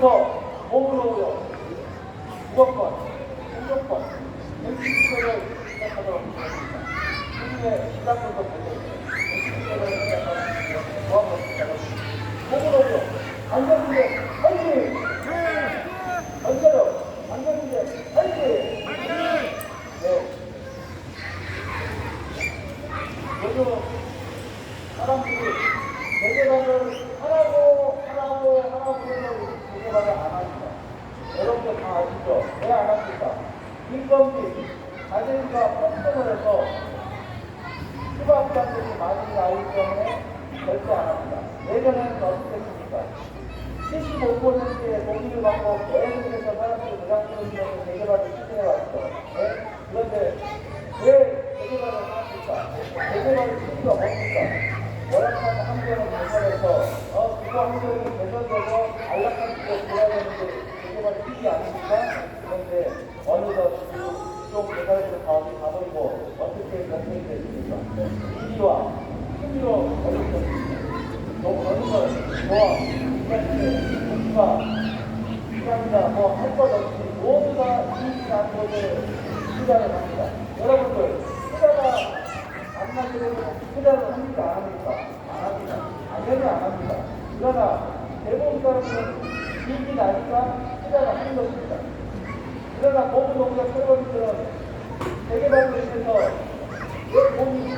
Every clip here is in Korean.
그래서 몸으로 무조건, 무조건 MCC를 시작하도록 하겠습니다. 국민의 시작부터 보여주세요. MCC를 시작하도록 도와주겠습니다. 몸으로 안전운전 화이팅! 전체로 안전운전 화이팅! 네. 요즘 사람들이 대개발을 하라고 해서 대개발을 안 합니다. 여러분들 다 아시죠? 왜 안 합니까? 인건비, 자재가 폭등을 해서 휴가부장들이 많이 나오기 때문에 절대 안 합니다. 예전에는 어떻게 했습니까? 75%의 동의를 받고 계속해서 사람들이 부장들으면서 대개발을 추진해 왔죠. 네? 그런데 왜 대개발을 합니까? 대개발의 수위가 뭡니까? 열악한 환경을 개선해서 그 환경이 개선돼서 안락한 집에 들어야 되는데 대개발이 필요 아닙니까? 그런데 어느덧 좀 개발된 사업이 가버리고 어떻게 결정이 됐습니까? 이리와 흥미로 어렵습니다. 너무 어느 걸 좋아, 국가, 기관이나 할 것 없이 모두 다 이익이 나는 것을 투자를 합니다. 여러분들 투자가 안 나게 되면 투자를 합니까? 안 합니까? 안 합니다. 당연히 안 합니다. 그러나 대부분 사람들은 이익이 나니까 투자를 하는 것입니다. 그러나 고부농사 철거기들은 대개발로 인해서 왜 돈이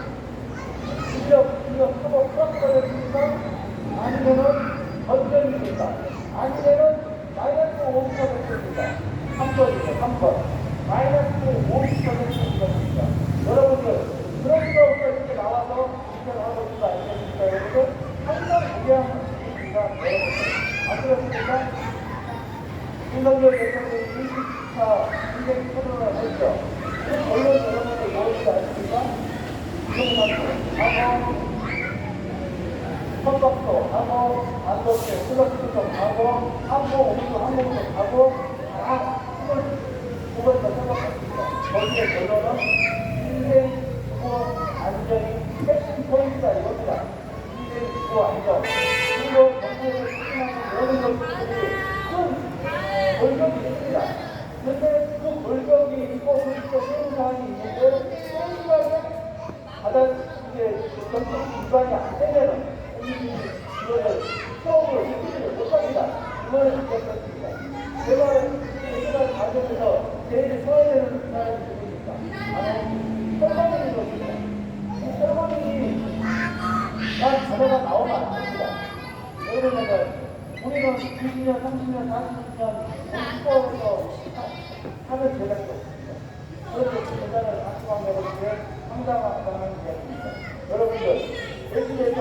실력 크고 플러스가 됐습니까? 아니면은 건전이 됩니다. 아니면은 마이너스 50% 됐습니다. 3번이죠, 3번. 마이너스 50% 됐습니다. 여러분들, 그런 거부터 이렇게 나와서 인정을 하고 있는 거 아니겠습니까, 여러분들? 항상 무리한 얘기가 여러분들. 안 그렇습니까? 윤석열 대통령이 24 인생 토론을 했죠. 그 결론 여러분들 무엇인지 아십니까? 하고, 선박도 하고, 안동에 플러스도 하고, 항공도 하고, 다 힘을 보면서 생각했습니다. 거기에 결론은 인생 주거 안정이 핵심 포인트가 이겁니다. 인생 주거 안정. 그리고 정부에서 추진하는 모든 것들이 큰 골격이 있습니다. 그런데 그 골격이 있고 그리고 세운 사항이 있는데 세운사는 가장 이게 정책 기반이 안 되면은 이거를 수업을 해주지를 못합니다. 이거를 느꼈습니다. 제가 대기발 과정에서 제일 써야 되는 사람이 누구입니까? 바로 설마님인 것입니다. 이 설마님이 난 자료가 나오면 안 됩니다. 왜 그러냐면 우리는 20년, 30년, 40년 수업에서 하는 제작도 없습니다. 그렇게 제작을 악수한 여러분들의 상당한 이야기입니다. 여러분들, 예술에서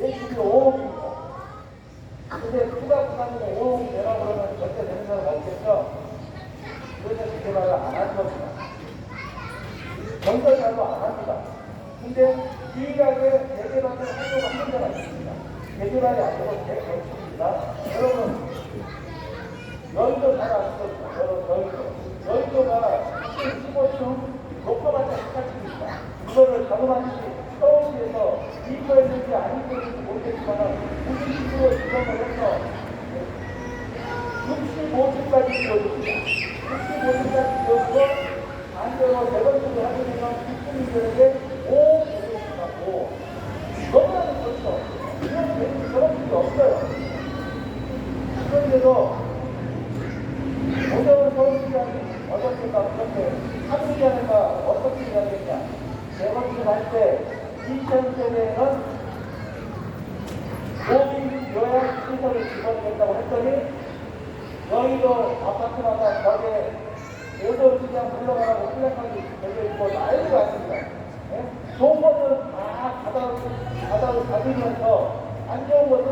예술이 5억입니다. 근데 추가 부담이 5억이 되라고 그러면 절대 되는 사람 없겠죠? 그래서 대개발을 안 하는 겁니다. 건설사도 안 합니다. 근데 유일하게 대개발을 하려고 하는 데가 있습니다. 대개발이 아니고 대건축입니다. 여러분, 여의도 잘 아시죠? 여의도가 15층 높아봤자 18층입니다. 이거를 자그마치 서울시에서 입구했는지 안 입구했는지 모르겠지만 무슨 식으로 지정을 해서 65층까지 지어줍니다. 65층까지 지어주고 안되고 재건축을 하게 되면 입주민들에게 5억 내고 너무나도 그렇죠. 이런 재건축이 없어요. 그런데도 오늘 서울시장이 어떻게가 그렇게 한국시장에가 어떻게 이야기했냐. 재건축을 할 때 2000세대에는 모든 요양시설을 집어넣겠다고 했더니 여의도 아파트마다 벽에 오돌시장 흘러가라고 플래카드이 걸려있고 난리가 났습니다. 네? 좋은 것은 다 바닥을 닫으면서 안 좋은 것은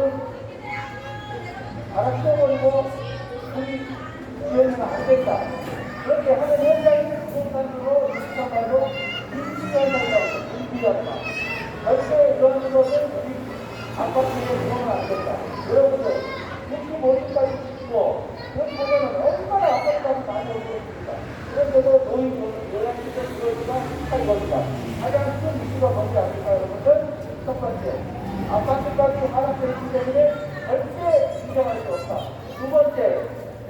다 치워버리고 우리 지어주면 안 된다. 그렇게 하는 현장의 부동산으로 인식한말로 인식한다고 인식한다. 절대 이런 것은 우리 아파트에 들어오면 안 된다. 여러분들 65년까지 짓고 그렇게 하면 얼마나 아파트까지 많이 오겠습니까? 그런데도 노인 요양시설 들어오기가 한 겁니다. 가장 큰 이슈가 뭔지 아십니까 여러분들? 첫 번째, 아파트까지 하락되어 있기 때문에 절대 인정할 수 없다. 두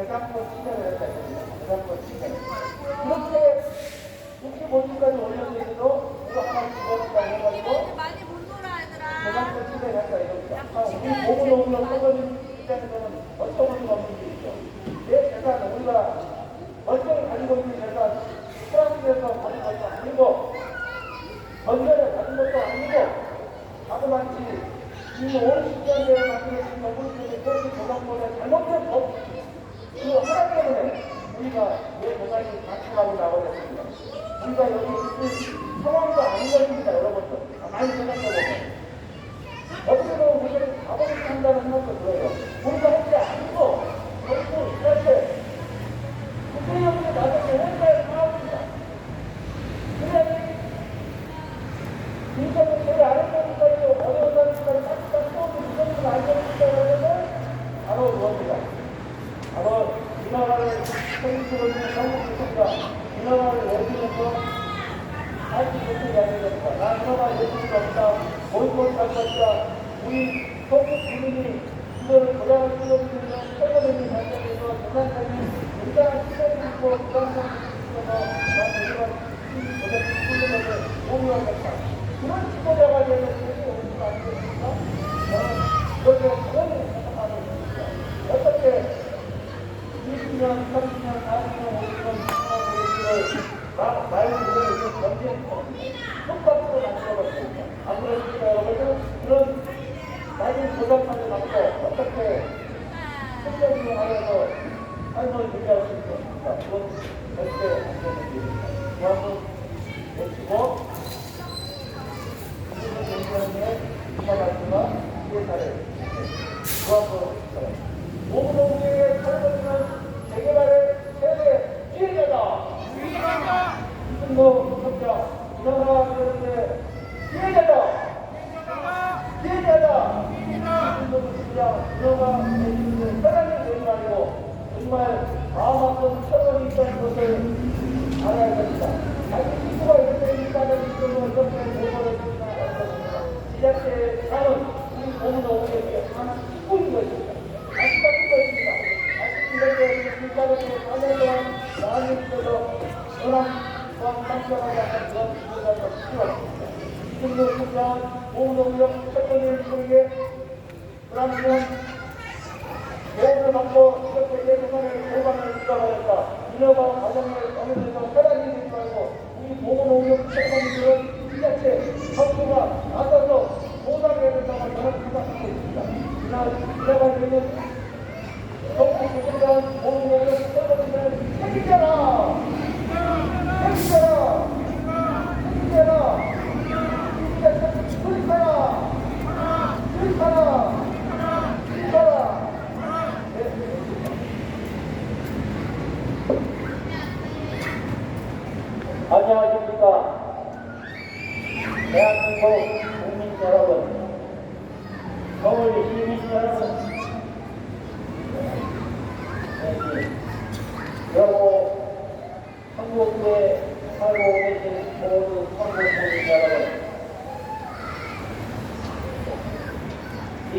저작권 침해를 했다 했거든요. 저작권 침해. 그렇게 65주까지 올려드리도 이거 하나 집어넣다 해가지고 많이 못 놀아 얘들아. 저작권 침해를 했다 이겁니다. 우리 보고 오면 선거님 입장에서는 어떤 의미가 없는 게 있죠. 내 재산, 우리가 멀쩡히 가지고 있는 재산, 프랑스에서 가진 것도 아니고, 건설에 가진 것도 아니고, 자그마치 이 50년대에 만들어진 건물들이 그렇게 조각보다 잘못된 법, 그 하나 때문에 우리가 왜 조각이 단축하고 나버렸습니다. 우리가 여기 있을 상황도 아닌 것입니다, 여러분들. 많이 생각해보면. 어떻게 보면 우리가 가버리게 한다는 생각도 들어요. 우리가 할 게 아니고, 결국 이럴 때, 국회의원들이 나중에 회사에 나옵니다. 그래야지, 인터넷 제일 아래쪽까지 어려운 사람까지 딱딱 쏘고 이것을 알려주겠다고 하면 바로 그겁니다. 바로 이 나라를 생기로 있는 한국주의가 이 나라를 내주면서 할수 있는 게 아니겠다. 나 이 나라 내줄 수 없다. 보이콧 할 것이다. 우리 서구 국민이 이거를 도장을 뚫어주면서 설거지를 발전해서 부산까지 굉장한 시간이 있고 부산까지 있어서 나는 이런 도장을 뚫는 것을 공유하겠다. 그런 지도자가 되는 것이 우리가 아니겠습니까? 저는 이렇게 그런 생각하는 것입니다. 어떻게 20년, 30년, 40년, 50년 생각을 말 그대로 전쟁터 똑같이 만들어버립니다. 안 그렇습니까, 여러분? 그런 낮은 조작만을 갖고 어떻게 생존을 하면서 삶을 유지할 수 있겠습니까? 그건 절대 안 되는 일입니다. 그만큼 내치고 공연의 인사말씀과 기회사를 구하고 있어요. 모금동지의 살아있는 재개발의 최대 피해자다. 이승모 부총장, 이승모가 그러는데 피해자다. 피해자다. 이승모 부총장, 이승모가 내주는 사랑이 되지 말고 정말 마음 아픈 처벌이 있다는 것을 알아야 됩니다. 자기 친구가 이렇게 있다는 것을 이렇게 내버려줍니다. 시작대 사는 우리 몸은 오후에 하나 친구인 것입니다. 아주 같은 것입니다. 아주 이렇게 불가능에 4년 동안 나를 있어서 전함과 상처하지 않는 그런 친구가 필요합니다. 이승모 총장은 오후동력 첫번째 친구에게 불안한 도움을 받고 이렇게 내 재산을 골반을 잃어버렸다. 인허가 과정에 어느정도 사라지게 되지 말고 우리 보건오염 책임들은 지자체, 정부가 나서서 보상해야 된다고 저는 생각하고 있습니다. 지나가 되는 정부 부장관 보건오염 책임들은 책임져라! 책임져라! 책임져라! 지자체 수립하라! 수립하라! 수립하라! 안녕하십니까. 대한민국 국민 여러분, 서울 시민 여러분, 그리고 한국에 살고 계신 모든 한국 국민 여러분, 이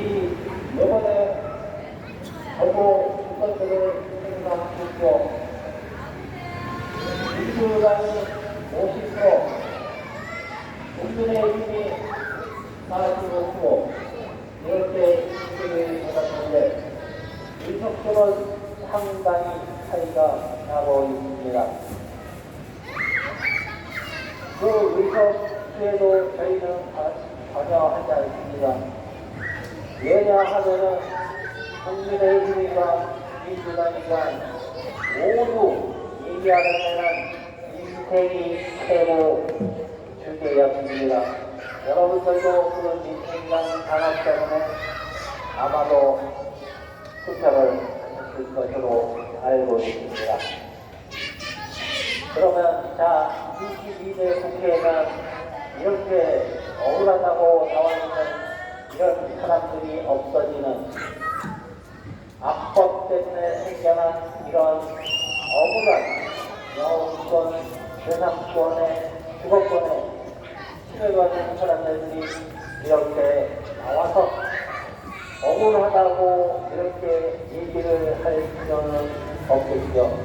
이번에 정부 주권들을 생각하십시오. 민주당이 50%, 국민의힘이 45% 이렇게 인식을 받았는데 의석수는 상당히 차이가 나고 있습니다. 그 의석수에도 저희는 관여하지 않습니다. 왜냐하면은 국민의힘이가 민주당이가 모두 얘기하는 인생이 최고 주제였습니다. 여러분들도 그런 민생당 단합 때문에 아마도 투표를 하셨을 것으로 알고 있습니다. 그러면 자, 22대 국회에는 이렇게 억울하다고 나와있는 이런 사람들이 없어지는 악법 때문에 생겨난 이런 억울한 영권, 재산권의 주거권에 침해받는 사람들이 이렇게 나와서 억울하다고 이렇게 얘기를 할 필요는 없겠죠.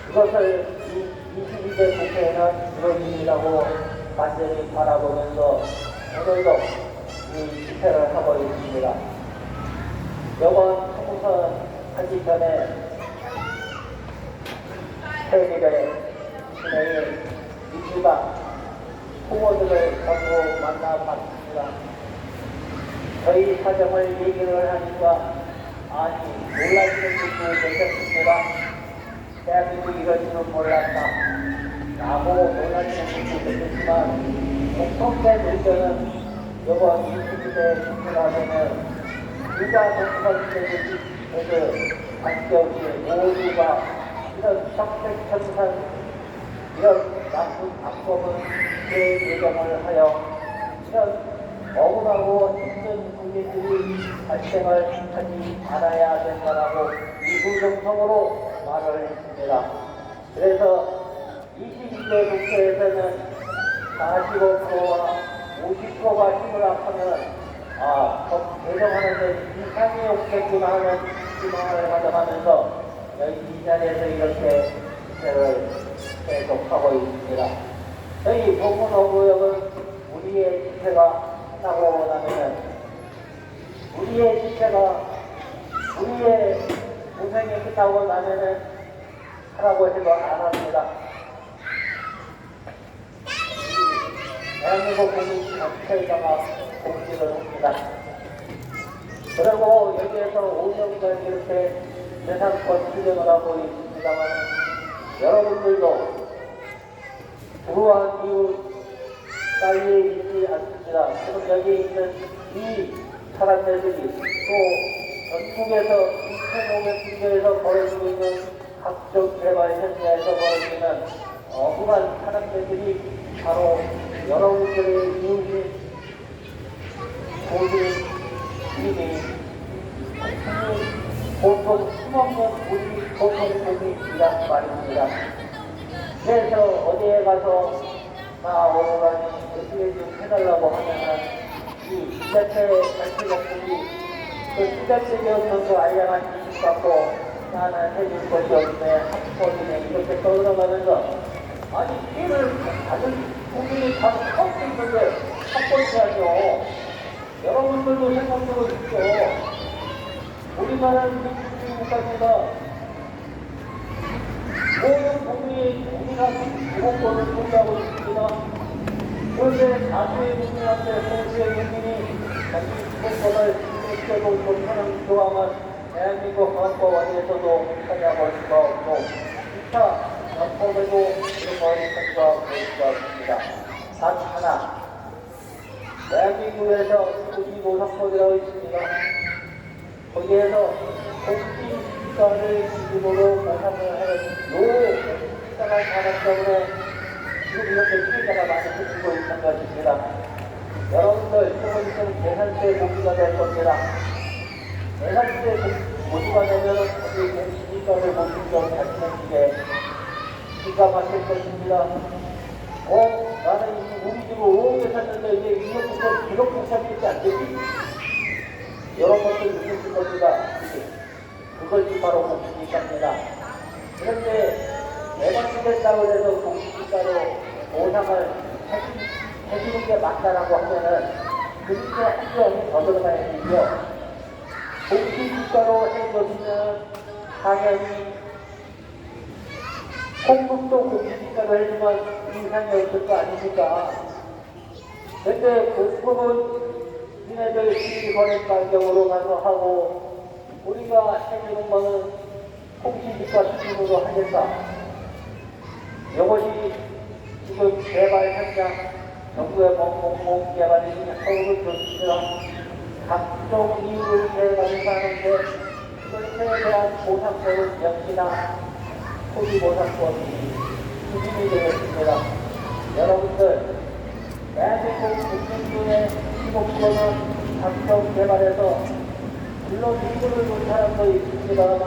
그것을 22대 국회에는 이루어지리라고 완전히 바라보면서 오늘도 이 집회를 하고 있습니다. 이번 총선 하기 전에 회의를 진행해 민주당 후보들을 전부 만나봤습니다. 저희 사정을 얘기를 하니까 아니 놀라시는 분도 계셨습니다. 대한민국이 이럴 줄은 몰랐다 라고 놀라시는 분도 계셨지만 공통된 의견은 이번 22대 국회라면은 누가 정치권들이 관계없이 모두가 이런 척색천산 이런 나쁜 악법은 예정을 하여 이런 억울하고 힘든 국민들이 발생을 하지 않아야 된다라고 이구정성으로 말을 했습니다. 그래서 22대 국회에서는 45%와 50%가 힘을 합하면 개정하는데 이상이 없겠구나 하는 희망을 가져가면서 이 자리에서 이렇게 집회를 계속하고 있습니다. 저희 동문호구역은 우리의 집회가 끝나고 나면은 우리의 집회가 우리의 고생이 끝나고 나면은 하라고 해도 안 합니다. 대한민국 국민 전체가 공지를 합니다. 그리고 여기에서 5년간 이렇게 예산권 수정을 하고 있습니다만 여러분들도 부유한 이유 딸려 있지 않습니다. 지금 여기 있는 이 사람들이 또 전국에서 2,500군데에서 벌어지고 있는 각종 개발 현장에서 벌어지는 억울한 사람들이 바로 여러분들의 이웃인 도시민이 보통 수없는 우리 보통 국민이란 말입니다. 그래서 어디에 가서 나 오라니 어떻게 좀 해달라고 하면은 이 지자체 발표자들이 그 지자체였던 거 알려만 주실 것 같고 나는 해줄 것이 없네 학벌이네 이렇게 떠들어가면서 아니 피해를 받은 국민이 다 하고 있는데 학벌해야죠. 여러분들도 생각해보십시오. 우리나라는 민주주의국가입니다. 모든 국민이 우리나라 주권을 소유하고 있습니다. 그런데 다수의 국민한테 소수의 국민이 자기 주권을 지키지도 못하는 조항은 대한민국 헌법원에서도 찾아볼 수가 없고 2차 헌법에도 그런 것을 찾아볼 수가 없습니다. 단 하나 대한민국에서 국민보상법이라고 있습니다. 거기에서 공직기관을 기준으로 보상을 하는 요 특별한 사람 때문에 지금 이렇게 피해자가 많이 생기고 있는 것입니다. 여러분들 조금 있으면 계산세 공개가 될 겁니다. 계산세 공개가 되면 어디 공직기관을 모시고 하시는 게 기가 막힐 것입니다. 나는 우리 집을 5억에 샀는데 이제 2억부터 1억 샀는지 안 되지? 이런 것들 있을 겁니다. 그것이 바로 공직기관입니다. 그런데 매각됐다고 해서 공직기관으로 보상을 해주는 게 맞다라고 하면은 그렇게 한 점이 더 들어가야 되고요. 공직기관으로 해줬으면 당연히 공급도 공직기관으로 해주면 인상이 없을 거 아닙니까? 근데 공급은 니네들 시비거래 가격으로 가서 하고 우리가 해주는 거는 공직기관 수준으로 하겠다. 이것이 지금 개발 현장 정부의 공공 개발이 하고 좋습니다. 각종 이유를 개발해서 하는데 그것에 대한 보상법은 역시나 토지보상법이 수준이 되겠습니다. 여러분들 대한민국 국민들의 15%는 각종 개발해서 물론 이익을 본 사람도 있습니다만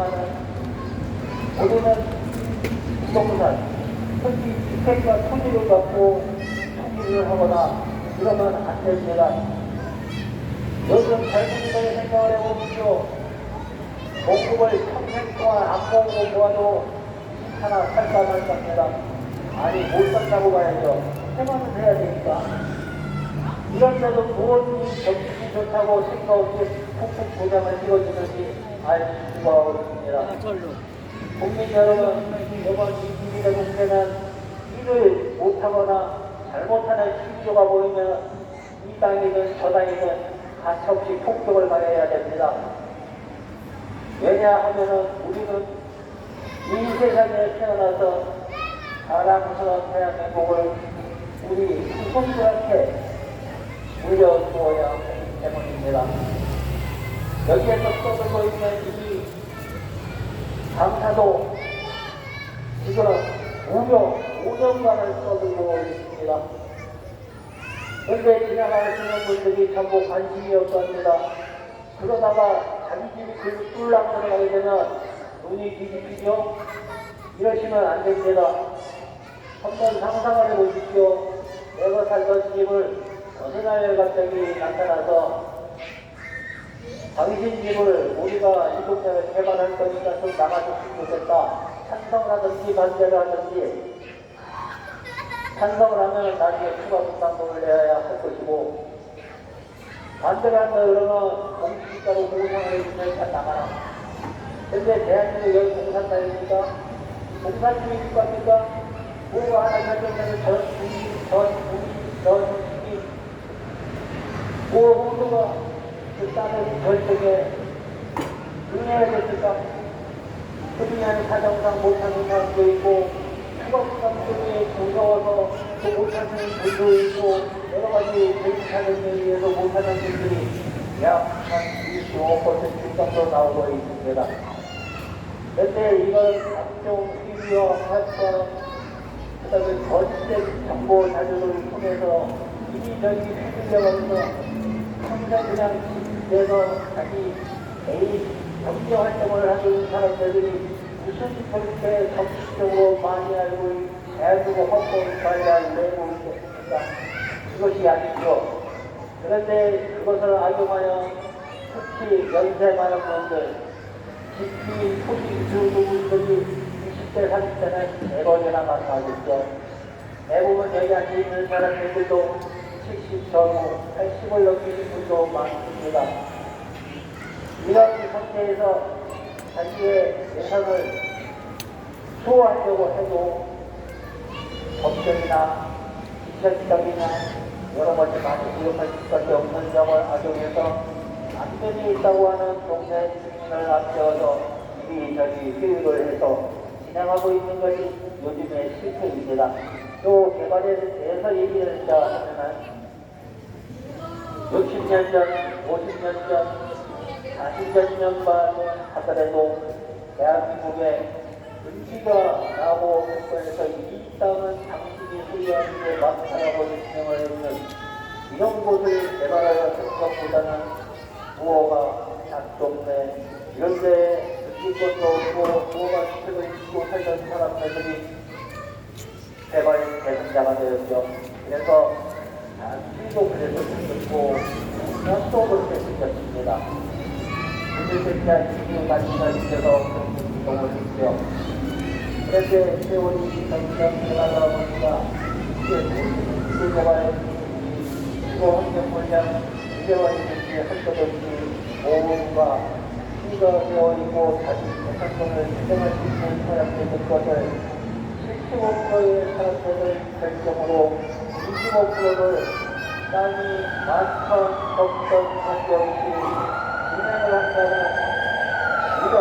우리는 부동산 특히 주택과 토지를 갖고 투기를 하거나 이러면 안 됩니다. 요즘 젊은이들의 생각을 해보십시오. 목금을 평생 동안 안 먹고 모아도 하나 살까 말까입니다. 아니 못 산다고 봐야죠. 해만은 해야 되니까. 이런데도 무엇이 정신이 좋다고 생각 없이 푹푹 도장을 찍어주는지 알 수가 없습니다. 국민 여러분, 이번 21대 국회는 일을 못하거나 잘못하는 신조가 보이면 이 당이든 저 당이든 가차없이 폭격을 가해야 됩니다. 왜냐하면 우리는 이 세상에 태어나서 자랑스러운 대한민국을 우리 후손들한테 물려주어야 하기 때문입니다. 여기에서 떠들고 있는 이 당사도 지금 무려 5년간을 떠들고 있습니다. 그런데 지나가시는 분들이 전부 관심이 없습니다. 그러다가 자기 집이 그 뚫락 들어가게 되면 눈이 뒤집히죠. 이러시면 안 됩니다. 한번 상상을 해보십시오. 내가 살던 집을 어느 날 갑자기 나타나서 당신 집을 우리가 이 동네를 개발할 거니까 좀 나가줬으면 좋겠다. 찬성을 하든지 반대를 하든지, 찬성을 하면 나중에 추가 분담금을 내야 할 것이고, 반대를 한다 그러면 공시지가로 보상을 해주면 잘 나가라. 근데 대한민국 여기 공산당입니까? 공산주의 국가입니까? 뭐가 하나 결정되면 전 국민, 뭐 모두가 그 땅을 결정에 응해야겠습니까? 그중에는 사정상 못하는 사람도 있고, 추가부담금이 무서워서 또 못하는 분도 있고, 여러 가지 대입하는 데 위해서 못하는 분들이 약 한 25% 정도 나오고 있습니다. 그런데 이걸 각종 TV와 platform, 그 다음에 거짓된 정보 자료를 통해서 이리저리 해주려면서 평생 그냥 집에서 자기 개인 경제 활동을 하는 사람들이 무슨 그렇게 정치적으로 많이 알고 대한민국 헌법 관련 내고 있겠습니까? 그것이 아니죠. 그런데 그것을 악용하여 특히 연세 많은 분들, 깊이 소식 주는 분들이 20대, 30대는 대번이나 만나겠죠. 대부분 여기 앉아있는 사람들도 70 전후 80을 넘기는 분도 많습니다. 이런 상태에서 자기의 예상을 소화하려고 해도 법적이나 기술적이나 여러 가지 많이 부족할 수밖에 없는 점을 악용해서 안전이 있다고 하는 동네 주민을 앞세워서 이리저리 교육을 해서 진행하고 있는 것이 요즘의 실패입니다. 또 개발에 대해서 얘기를 하자면 60년 전, 50년 전, 40년 전만 하더라도 대한민국에 은지가 나고 국가에서 이 땅은 당신이 소유하는 게 맞다라고 지명을 해주는 이런 곳을 개발하여 생각보다는 무허가 작동네 이런 데에 느낄 것도 없고 무허가 주택을 짓고 살던 사람들이 개발 대상자가 되었죠. 그래서 시도 그래서 생겼고 또 그렇게 생겼습니다. 그들에 대한 시도 가치가 생겨서 그렇게 이동을 했죠. 그런데 세월이 점점 지나다 보니까 이제 도시 개발 시도 환경 물량 유대화에 대해 할 것 없이 모험과 시가 되어 있고 자기 생산권을 실행할 수 있는 사람들의 것을 75%의 사람들을 결정으로 25%를 땅이 많던 적던 관계없이 진행을 한다는 이런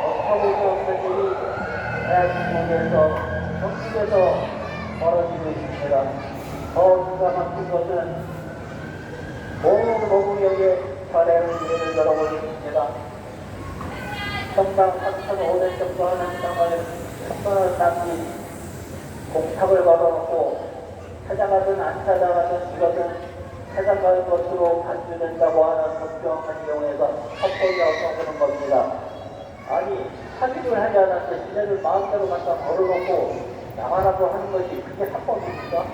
어처구니 없는 일이 대한민국에서 전국에서 벌어지고 있습니다. 더 기가 막힌 것은 너무 여기에 사례를 예를 들어보겠습니다. 평당 3,500 정도 하는 땅을 1,000원을 남긴 공탁을 걸어놓고 찾아가든 안 찾아가든 이것은 찾아가는 것으로 간주된다고 하는 법정을 이용해서 헛되이 얻어보는 겁니다. 아니 확인을 하지 않았는데 지네들 마음대로 갖다 걸어놓고 나가라고 하는 것이 그게 합법입니까?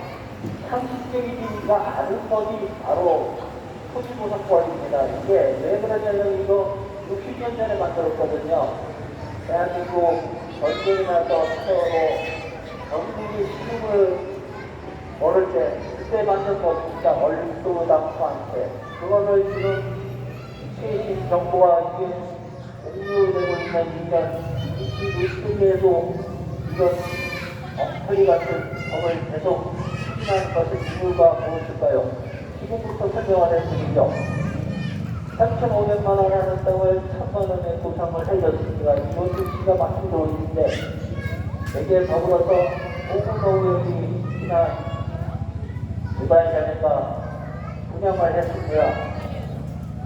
상식적이지가 않은 법이 바로 토지보상법입니다. 이게 왜 그러냐면 이거 60년 전에 만들었거든요. 대한민국 전쟁이 나서 처음으로 전국이 시름을 오를 때 그때 만든 것입니다. 얼도 담고 한테 그거를 지금 최신 정부가 이게 공유되고 있는 인간 이시에도 이런 엉터리 같은 법을 계속 추진하는 것의 이유가 무엇일까요? 지금부터 설명을 해드리죠. 3,500만 원 하는 땅을 1,000만 원의 보상을 해줬습니다. 이것도 기가 막힌 돈인데 여기에 더불어서 오분노무역이 지난 두달 전인가 분양을 했습니다.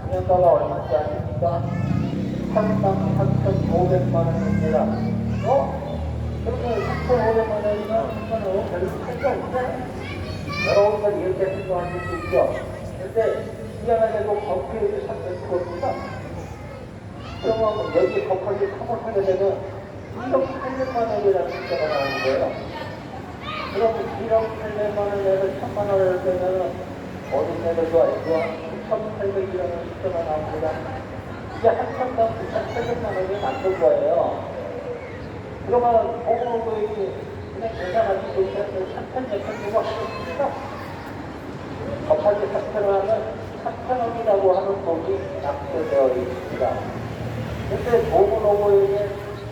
분양가가 얼마인지 아십니까? 3,500만 원입니다. 그러면 3,500만 원이면 3,000만 원 별로 차이가 없잖아요. 여러분들 이렇게 생각하실 수 있죠. 근데 미안하게도 거기에 300%입니다. 그러면 여기 거기에 3을 하게 되면 1억 800만 원이라는 숫자가 나오는 거예요. 그럼 1억 800만 원에서 1,000만 원을 빼면 어린애들도 알죠. 9,800이라는 숫자가 나옵니다. 이게 한 천당 9,800만 원이 남는 거예요. 그러면 보건노동이 그냥 계산하기 좋게 3,600이고 하겠습니다. 곱하기 3,000을 하면 3,000원이라고 하는 돈이 납부되어 있습니다. 근데 보건노동에게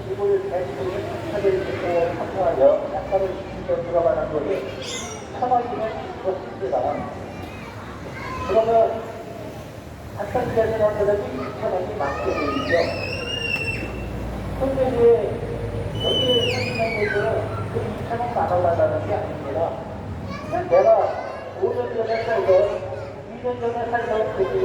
집을 대출을 3,000을 주고 참고하여 약간을 지키며 들어가는 돈이 1,000원이면 좋습니다. 그러면 한번 대신하더라도 2,000원이 남게 되어 있죠. 그런데 이제 여기 설명한 분들은 그 2,000원 나눠달라는 게 아닙니다. 내가 5년 전에 살던 2년 전에 살던 그들이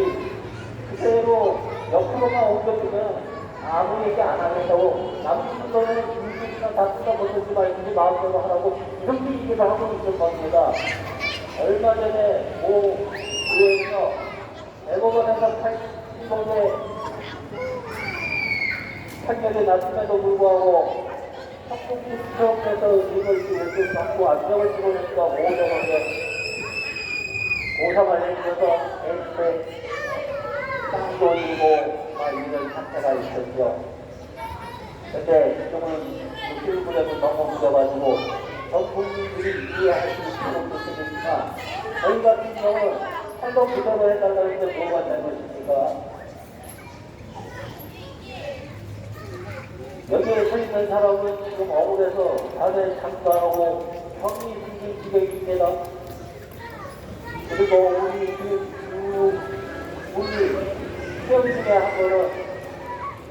그대로 옆으로만 옮겨주면 아무 얘기 안 하겠다고 남는 거는 중국이나 다 뜯어버리지 말고 마음대로 하라고 이렇게 얘기를 하고 있는 겁니다. 얼마 전에 모 의회에서 대법원에서 80번의 판결이 났음에도 불구하고 성북구청에서 이걸 이렇게 잡고 압력을 집어내니까 500원에 보상을 해주셔서 애초에 땅도 올리고 이런 상태가 있었죠. 근데 지금은 실무력이 너무 무뎌가지고 전 국민들이 이해할 수 있도록 좋겠지만 저희 같은 경우는 한번 부담을 해달라고 했는데 뭐가 잘못입니까? 여기에 서 있는 사람은 지금 억울해서 밤에 잠도 안 오고 형이 생긴 집에 있습니다. 그리고 우리 수영 중에 한 번은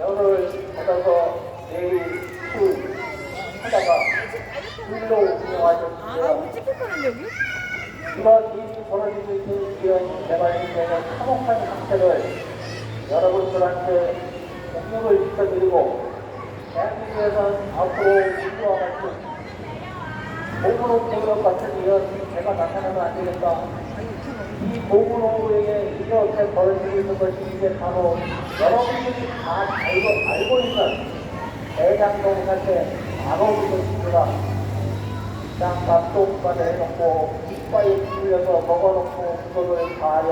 열을 받아서 내일 술 하다가 술로 운영하셨어요. 이런 일이 벌어지고 있는 이런 개발인에는 참혹한 상태를 여러분들한테 공유를 시켜드리고 대한민국에서는 앞으로 우리와 같은 보건노무역 같은 이런 개가 나타나면 안 되겠다. 이 보건노무역에 이렇게 벌어지고 있는 것이 이제 바로 여러분들이 다 알고 있는 대장동 사태 바로 이것입니다. 땅값도 받아놓고 이빨에 풀려서 먹어놓고 그거를 과연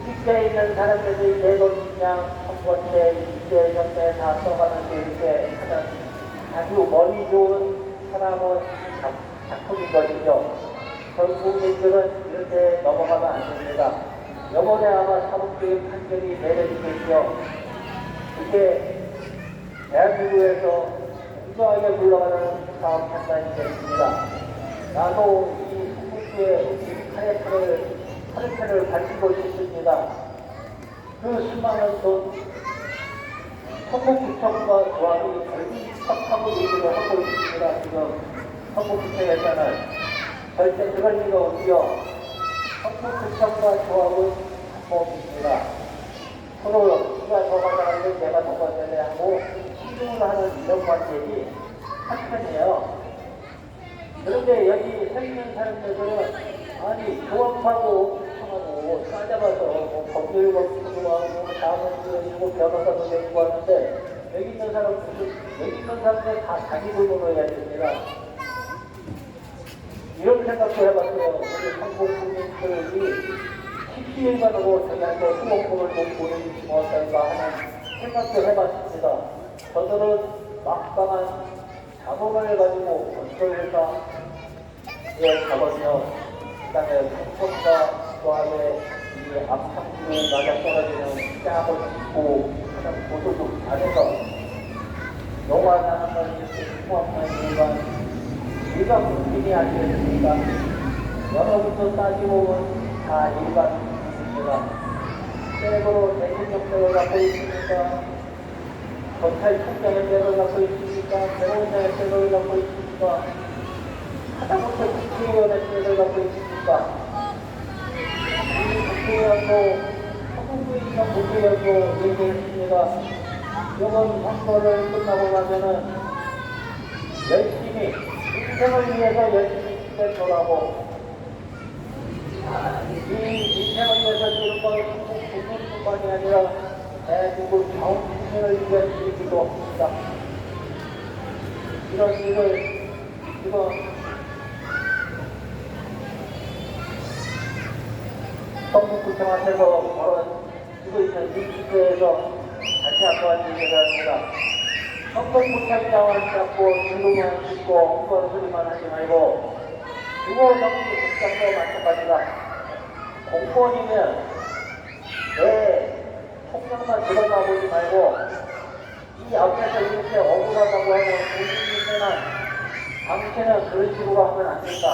집에 있는 사람들이 내 돈이냐 선거때 이제 전에 다 써가면서 이렇게 하는 아주 머리 좋은 사람은 작품인 것이죠. 전 국민들은 이렇게 넘어가면 안 됩니다. 이번에 아마 사법적인 판결이 내려지겠죠. 이게 대한민국에서 공정하게 굴러가는 사업 판단이 되겠습니다. 나도 이 국부의 카레페를 가지고 있습니다. 그 수많은 돈, 성북구청과 조합이 결집하고 얘기를 하고 있습니다. 지금 성북구청에서는 절대 그럴 리가 없고요. 성북구청과 조합은 합법입니다. 서로 누가 더 받아가는데 내가 더 받아야 하고 신중을 하는 이런 관계지 한편이에요. 그런데 여기 서 있는 사람들은 아니 조합하고 구청하고 싸잡아서 뭐 법률법도 하고 자문도 해주고 변호사도 되고 하는데 여기 있는 사람들 다 자기 돈으로 해야 됩니다. 이런 생각도 해봤어요. 우리 한국 국민들이 12일간으로 저희한테 수목금을 못 보내주지 못할까 하는 생각도 해봤습니다. 저들은 막강한 자본을 가지고 건설회사에 가거든요. 그 다음에 풍선과 조합에 이 앞창문에 맞아 떨어지는 짝을 짓고 그다음 보도도 잘해서 영화라는 걸 이렇게 포함하는 이유가 일반 국민이 아니겠습니까? 여러분도 따지고 보면 다 일반 국민입니다. 최고로 대통령제를 갖고 있습니까? 검찰총장의 제를 갖고 있습니까? 대법원장의 제를 갖고 있습니까? 하다못해 국회의원의 제를 갖고 있습니까? 이 국회의원도 한국도 있는 국회의원도 얘기했습니다. 이번 선거를 끝나고 나면은 열심히 인생을 위해서 열심히 기대서라고 이 인생을 위해서 지는 건 국민뿐만이 아니라 대한민국 전 국민을 위해 드리기도 합니다. 이런 일을 지금 성북구청 앞에서 벌어지고 있는 이 주제에서 다시 한번 얘기를 합니다. 성북구청장을 잡고 질문만 듣고 헛걸 소리만 하지 말고 주호정부국장도 마찬가지다. 공무원이면 왜 통장만 들어가 보지 말고 이 앞에서 이렇게 억울하다고 하는 국민이면 당신은 그런 식으로 하면 안 된다.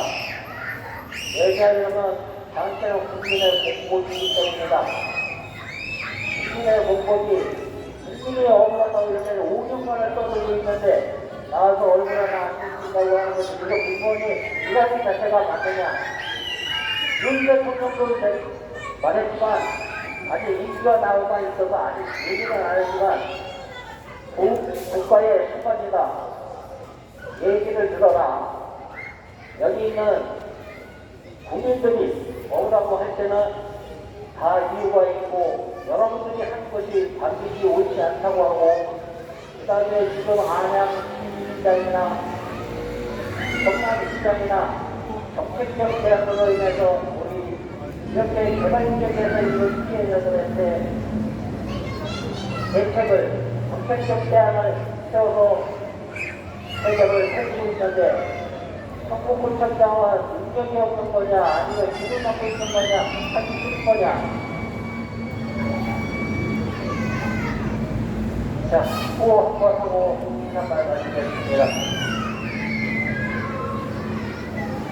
왜냐하면 당신은 국민의 공복이기 때문이다. 국민의 공복이 국민이 억울하다고 이렇게 5년간을 떠들고 있는데 나와서 얼마나 안 해준다고 하는 것이 그저 공무원이 일하는 자체가 맞느냐. 윤 대통령도 말했지만 아직 인기가 나오고 있어서 아직 얘기는 안 했지만 국가의 수반이다. 얘기를 들어라. 여기 있는 국민들이 억울하고 할 때는 다 이유가 있고 여러분들이 한 것이 반드시 옳지 않다고 하고 그 다음에 지금 안양 시장이나 경남시장이나 정책적 제약으로 인해서 우리 이렇게 개발지역에서 이런 피해자들한테 대책을 정책적 대안을 세워서 해결을 해주고 있는데 성북구청장은 능력이 없는 거냐 아니면 기분 갖고 있는 거냐 하기 싫은 거냐. 자, 또 한번 하고 인사 말씀드리겠습니다.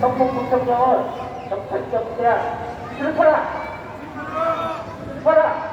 성북구청장은 정책적 대안 싫어라! 싫어라!